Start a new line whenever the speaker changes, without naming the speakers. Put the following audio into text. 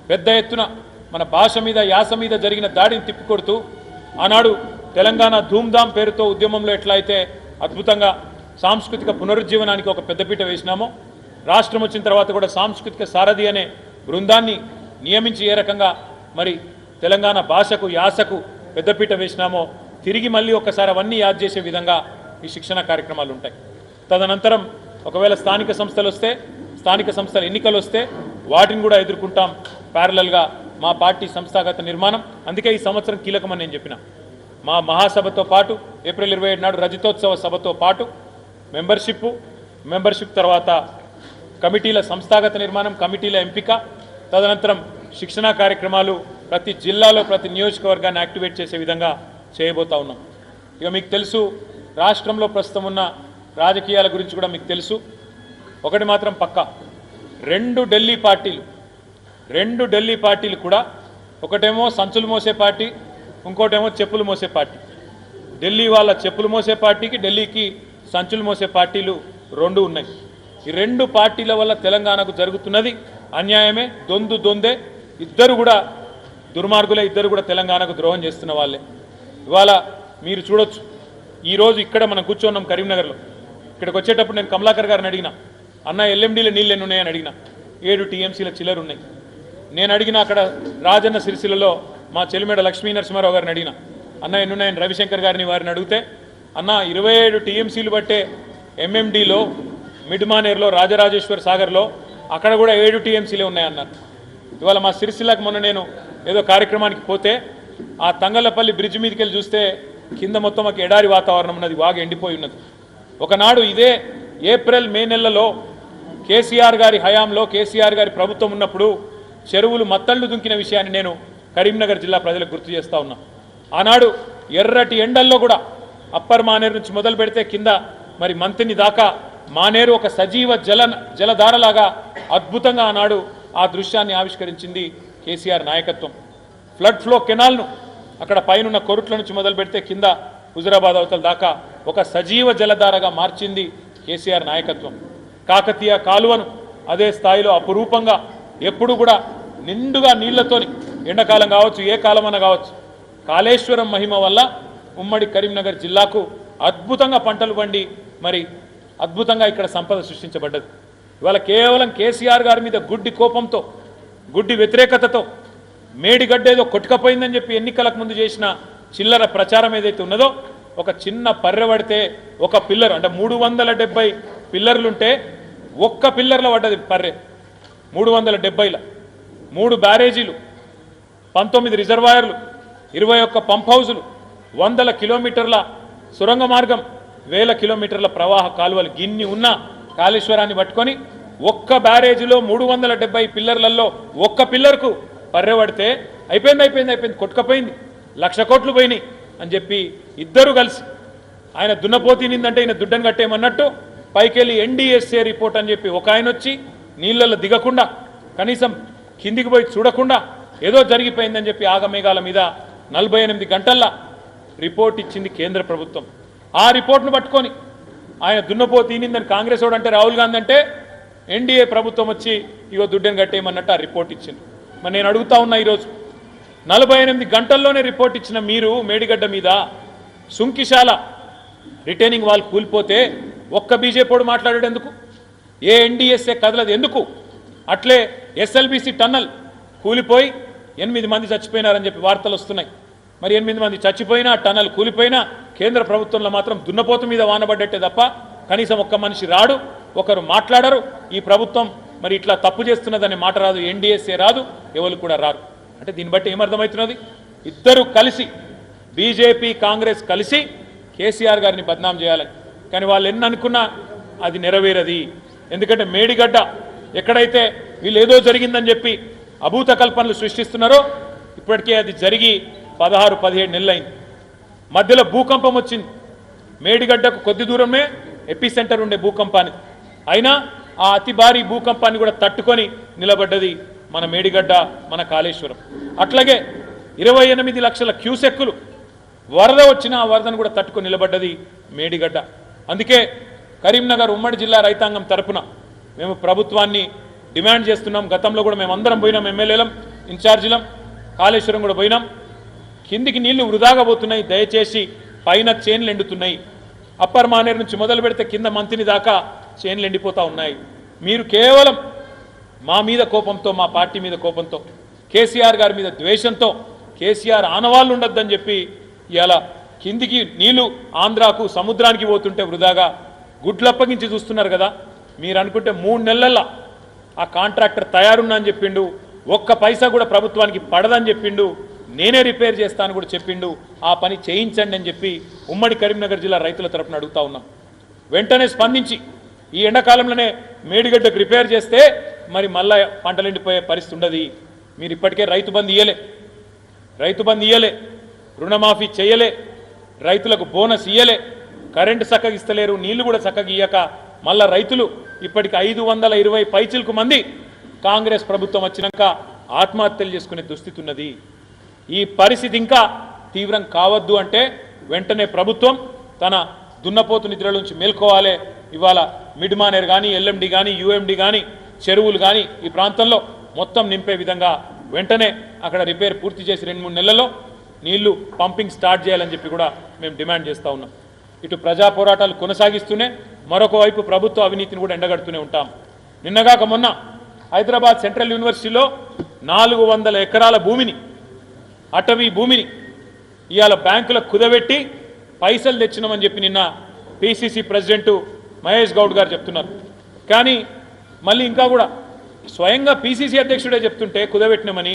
పెద్ద ఎత్తున మన భాష మీద యాస మీద జరిగిన దాడిని తిప్పికొడుతూ ఆనాడు తెలంగాణ ధూమ్ధాం పేరుతో ఉద్యమంలో ఎట్లా అయితే అద్భుతంగా సాంస్కృతిక పునరుజ్జీవనానికి ఒక పెద్దపీట వేసినామో రాష్ట్రం వచ్చిన తర్వాత కూడా సాంస్కృతిక సారథి అనే బృందాన్ని నియమించి ఏ రకంగా మరి తెలంగాణ భాషకు యాసకు పెద్దపీట వేసినామో తిరిగి మళ్ళీ ఒక్కసారి అవన్నీ యాద్ చేసే విధంగా ఈ శిక్షణ కార్యక్రమాలు ఉంటాయి. తదనంతరం ఒకవేళ స్థానిక సంస్థలు వస్తే స్థానిక సంస్థల ఎన్నికలు వస్తే వాటిని కూడా ఎదుర్కొంటాం ప్యారలల్గా మా పార్టీ సంస్థాగత నిర్మాణం. అందుకే ఈ సంవత్సరం కీలకమని నేను చెప్పిన మా మహాసభతో పాటు ఏప్రిల్ 27 నాడు రజతోత్సవ సభతో పాటు మెంబర్షిప్ తర్వాత కమిటీల సంస్థాగత నిర్మాణం, కమిటీల ఎంపిక, తదనంతరం శిక్షణా కార్యక్రమాలు ప్రతి జిల్లాలో ప్రతి నియోజకవర్గాన్ని యాక్టివేట్ చేసే విధంగా చేయబోతా ఉన్నాం. ఇక మీకు తెలుసు రాష్ట్రంలో ప్రస్తుతం ఉన్న రాజకీయాల గురించి కూడా మీకు తెలుసు. ఒకటి మాత్రం పక్కా, రెండు ఢిల్లీ పార్టీలు కూడా ఒకటేమో సంచులు మోసే పార్టీ, ఇంకోటేమో చెప్పులు మోసే పార్టీ. ఢిల్లీ వాళ్ళ చెప్పులు మోసే పార్టీకి, ఢిల్లీకి సంచులు మోసే పార్టీలు రెండు ఉన్నాయి. ఈ రెండు పార్టీల వల్ల తెలంగాణకు జరుగుతున్నది అన్యాయమే, దొందే. ఇద్దరు కూడా దుర్మార్గులే, ఇద్దరు కూడా తెలంగాణకు ద్రోహం చేస్తున్న వాళ్ళే. ఇవాళ మీరు చూడొచ్చు, ఈరోజు ఇక్కడ మనం కూర్చున్నాం కరీంనగర్లో. ఇక్కడికి వచ్చేటప్పుడు నేను కమలాకర్ గారిని అడిగిన, అన్న ఎల్ఎండీలో నీళ్ళు ఎన్ని ఉన్నాయని అడిగిన. 7 టీఎంసీల చిల్లర ఉన్నాయి. నేను అడిగిన అక్కడ రాజన్న సిరిసిల్లలో మా చెలిమేడ లక్ష్మీ నరసింహారావు గారిని అడిగిన, అన్న ఎన్నున్నాయని రవిశంకర్ గారిని వారిని అడిగితే, అన్న 27 టీఎంసీలు బట్టే ఎంఎండీలో మిడ్మానేర్లో రాజరాజేశ్వర్ సాగర్లో అక్కడ కూడా 7 టీఎంసీలే ఉన్నాయన్నారు. ఇవాళ మా సిరిసిల్లకు మొన్న నేను ఏదో కార్యక్రమానికి పోతే ఆ తంగళ్ళపల్లి బ్రిడ్జ్ మీదకి వెళ్ళి చూస్తే కింద మొత్తం ఒక ఎడారి వాతావరణం ఉన్నది, వాగా ఎండిపోయి ఉన్నది. ఒకనాడు ఇదే ఏప్రిల్ మే నెలలో కేసీఆర్ గారి హయాంలో కేసీఆర్ గారి ప్రభుత్వం ఉన్నప్పుడు చెరువులు మత్తళ్ళు దుంకిన విషయాన్ని నేను కరీంనగర్ జిల్లా ప్రజలకు గుర్తు చేస్తా ఉన్నా. ఆనాడు ఎర్రటి ఎండల్లో కూడా అప్పర్ మానేరు నుంచి మొదలు పెడితే కింద మరి మంతిని దాకా మానేరు ఒక సజీవ జలధారలాగా అద్భుతంగా ఆనాడు ఆ దృశ్యాన్ని ఆవిష్కరించింది కేసీఆర్ నాయకత్వం. ఫ్లడ్ ఫ్లో కెనాల్ను అక్కడ పైనున్న కొరుట్ల నుంచి మొదలు పెడితే కింద హుజురాబాద్ అవతల దాకా ఒక సజీవ జలధారగా మార్చింది కేసీఆర్ నాయకత్వం. కాకతీయ కాలువను అదే స్థాయిలో అపురూపంగా ఎప్పుడు కూడా నిండుగా నీళ్లతోని, ఎండాకాలం కావచ్చు ఏ కాలమన్నా కావచ్చు, కాళేశ్వరం మహిమ వల్ల ఉమ్మడి కరీంనగర్ జిల్లాకు అద్భుతంగా పంటలు పండి మరి అద్భుతంగా ఇక్కడ సంపద సృష్టించబడ్డది. ఇవాళ కేవలం కేసీఆర్ గారి మీద గుడ్డి కోపంతో, గుడ్డి వ్యతిరేకతతో మేడిగడ్డ ఏదో కొట్టుకపోయిందని చెప్పి ఎన్నికలకు ముందు చేసిన చిల్లర ప్రచారం ఏదైతే ఉన్నదో, ఒక చిన్న పర్రె పడితే ఒక పిల్లర్ అంటే 370 పిల్లర్లుంటే ఒక్క పిల్లర్లో పడ్డది పర్రె. 370ల 3 బ్యారేజీలు, 19 రిజర్వాయర్లు, 21 పంప్ హౌజులు, 100 కిలోమీటర్ల సొరంగ మార్గం, 1000 కిలోమీటర్ల ప్రవాహ కాలువలు, గిన్ని ఉన్న కాళేశ్వరాన్ని పట్టుకొని ఒక్క బ్యారేజీలో 370 పిల్లర్లలో ఒక్క పిల్లర్కు పర్రె పడితే అయిపోయింది, కొట్టుకపోయింది, 1,00,000 కోట్లు పోయినాయి అని చెప్పి ఇద్దరు కలిసి ఆయన దున్నపోతినిందంటే ఈయన దుడ్డను కట్టేయమన్నట్టు పైకెళ్ళి ఎన్డీఎస్ఏ రిపోర్ట్ అని చెప్పి ఒక ఆయన వచ్చి నీళ్ళల్లో దిగకుండా కనీసం కిందికి పోయి చూడకుండా ఏదో జరిగిపోయిందని చెప్పి ఆగమేఘాల మీద 48 గంటల్లో రిపోర్ట్ ఇచ్చింది కేంద్ర ప్రభుత్వం. ఆ రిపోర్ట్ను పట్టుకొని ఆయన దున్నపోతినిందని కాంగ్రెస్ వాడు అంటే, రాహుల్ గాంధీ అంటే ఎన్డీఏ ప్రభుత్వం వచ్చి ఇగో దుడ్డను కట్టేయమన్నట్టు ఆ రిపోర్ట్ ఇచ్చింది. మరి నేను అడుగుతా ఉన్నా, ఈరోజు 48 గంటల్లోనే రిపోర్ట్ ఇచ్చిన మీరు మేడిగడ్డ మీద సుంకిశాల రిటైనింగ్ వాల్ కూలిపోతే ఒక్క బీజేపీడు మాట్లాడాడు ఎందుకు? ఏ ఎన్డీఎస్ఏ కదలదు ఎందుకు? అట్లే ఎస్ఎల్బీసీ టన్నల్ కూలిపోయి 8 మంది చచ్చిపోయినారని చెప్పి వార్తలు వస్తున్నాయి. మరి 8 మంది చచ్చిపోయినా, టన్నల్ కూలిపోయినా కేంద్ర ప్రభుత్వంలో మాత్రం దున్నపోతు మీద వానబడ్డట్టే తప్ప కనీసం ఒక్క మనిషి రాడు, ఒకరు మాట్లాడరు. ఈ ప్రభుత్వం మరి ఇట్లా తప్పు చేస్తున్నదనే మాట రాదు, ఎన్డీఎస్ఏ రాదు, ఎవరు కూడా రారు. అంటే దీన్ని బట్టి ఏమర్థమవుతున్నది? ఇద్దరు కలిసి, బీజేపీ కాంగ్రెస్ కలిసి కేసీఆర్ గారిని బద్నాం చేయాలని. కానీ వాళ్ళు ఎన్ని అనుకున్నా అది నెరవేరది. ఎందుకంటే మేడిగడ్డ ఎక్కడైతే వీళ్ళు ఏదో జరిగిందని చెప్పి అభూత కల్పనలు సృష్టిస్తున్నారో ఇప్పటికే అది జరిగి 16-17 నెలలైంది. మధ్యలో భూకంపం వచ్చింది. మేడిగడ్డకు కొద్ది దూరమే ఎపి సెంటర్ ఉండే భూకంపాన్ని, అయినా ఆ అతి భారీ భూకంపాన్ని కూడా తట్టుకొని నిలబడ్డది మన మేడిగడ్డ, మన కాళేశ్వరం. అట్లాగే 28 లక్షల క్యూసెక్కులు వరద వచ్చిన ఆ వరదను కూడా తట్టుకొని నిలబడ్డది మేడిగడ్డ. అందుకే కరీంనగర్ ఉమ్మడి జిల్లా రైతాంగం తరపున మేము ప్రభుత్వాన్ని డిమాండ్ చేస్తున్నాం. గతంలో కూడా మేము అందరం పోయినాం, ఎమ్మెల్యేలం ఇన్ఛార్జీలం, కాళేశ్వరం కూడా పోయినాం. కిందికి నీళ్లు వృధాగా పోతున్నాయి, దయచేసి పైన చేన్లు ఎండుతున్నాయి. అప్పర్ మానేరు నుంచి మొదలు పెడితే కింద మంతిని దాకా చేన్లు ఎండిపోతూ ఉన్నాయి. మీరు కేవలం మా మీద కోపంతో, మా పార్టీ మీద కోపంతో, కేసీఆర్ గారి మీద ద్వేషంతో, కేసీఆర్ ఆనవాళ్ళు ఉండొద్దని చెప్పి ఇవాళ కిందికి నీళ్లు ఆంధ్రాకు సముద్రానికి పోతుంటే వృధాగా గుడ్లప్పగించి చూస్తున్నారు కదా. మీరు అనుకుంటే 3 నెలల్లో ఆ కాంట్రాక్టర్ తయారున్నా అని చెప్పిండు, ఒక్క పైసా కూడా ప్రభుత్వానికి పడదని చెప్పిండు, నేనే రిపేర్ చేస్తాను కూడా చెప్పిండు. ఆ పని చేయించండి అని చెప్పి ఉమ్మడి కరీంనగర్ జిల్లా రైతుల తరపున అడుగుతా ఉన్నాం. వెంటనే స్పందించి ఈ ఎండాకాలంలోనే మేడిగడ్డకు రిపేర్ చేస్తే మరి మళ్ళా పంటలు ఎండిపోయే పరిస్థితి ఉండదు. మీరు ఇప్పటికే రైతు బంధు ఇయ్యలే, రుణమాఫీ చేయలే, రైతులకు బోనస్ ఇయ్యలే, కరెంటు చక్కగా ఇస్తలేరు, నీళ్లు కూడా చక్కగా ఇయ్యక మళ్ళా రైతులు ఇప్పటికి 520 పైచిలకు మంది కాంగ్రెస్ ప్రభుత్వం వచ్చినాక ఆత్మహత్యలు చేసుకునే దుస్థితి ఉన్నది. ఈ పరిస్థితి ఇంకా తీవ్రం కావద్దు అంటే వెంటనే ప్రభుత్వం తన దున్నపోతు నిద్రల నుంచి మేల్కోవాలి. ఇవాళ మిడ్ మానేర్ కానీ, ఎల్ఎండి కానీ, యూఎండి కానీ, చెరువులు కానీ ఈ ప్రాంతంలో మొత్తం నింపే విధంగా వెంటనే అక్కడ రిపేర్ పూర్తి చేసి 2-3 నెలల్లో నీళ్లు పంపింగ్ స్టార్ట్ చేయాలని చెప్పి కూడా మేము డిమాండ్ చేస్తూ ఉన్నాం. ఇటు ప్రజా పోరాటాలు కొనసాగిస్తూనే మరొక వైపు ప్రభుత్వ అవినీతిని కూడా ఎండగడుతూనే ఉంటాం. నిన్నగాక మొన్న హైదరాబాద్ సెంట్రల్ యూనివర్సిటీలో 400 ఎకరాల భూమిని, అటవీ భూమిని ఇవాళ బ్యాంకులకు కుదబెట్టి పైసలు తెచ్చినామని చెప్పి నిన్న పిసిసి ప్రెసిడెంట్ మహేష్ గౌడ్ గారు చెప్తున్నారు. కానీ మళ్ళీ ఇంకా కూడా స్వయంగా పిసిసి అధ్యక్షుడే చెప్తుంటే కుదబెట్టినామని